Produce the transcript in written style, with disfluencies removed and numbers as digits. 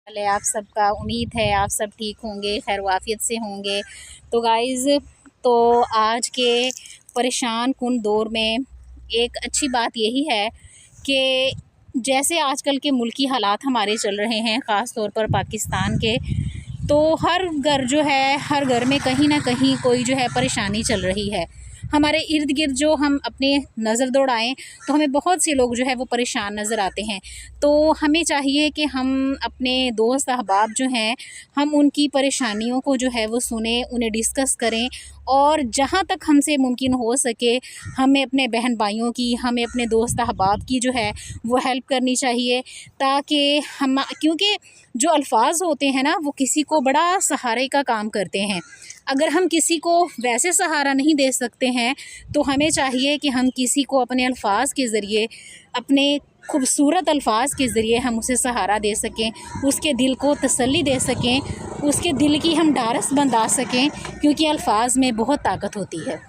चले आप सबका, उम्मीद है आप सब ठीक होंगे, खैर वाफियत से होंगे। तो गाइज़, तो आज के परेशान कुन दौर में एक अच्छी बात यही है कि जैसे आजकल के मुल्की हालात हमारे चल रहे हैं, ख़ास तौर पर पाकिस्तान के, तो हर घर में कहीं ना कहीं कोई जो है परेशानी चल रही है। हमारे इर्द गिर्द जो हम अपने नज़र दौड़ाएं तो हमें बहुत से लोग जो है वो परेशान नज़र आते हैं। तो हमें चाहिए कि हम अपने दोस्त अहबाब जो हैं, हम उनकी परेशानियों को जो है वो सुने, उन्हें डिस्कस करें, और जहाँ तक हमसे मुमकिन हो सके हमें अपने बहन भाइयों की, हमें अपने दोस्त अहबाब की जो है वो हेल्प करनी चाहिए, ताकि हम, क्योंकि जो अल्फाज होते हैं ना वो किसी को बड़ा सहारे का काम करते हैं। अगर हम किसी को वैसे सहारा नहीं दे सकते हैं तो हमें चाहिए कि हम किसी को अपने अल्फाज के ज़रिए, अपने खूबसूरत अल्फाज के ज़रिए हम उसे सहारा दे सकें, उसके दिल को तसल्ली दे सकें, उसके दिल की हम ढारस बंधा सकें, क्योंकि अल्फाज में बहुत ताकत होती है।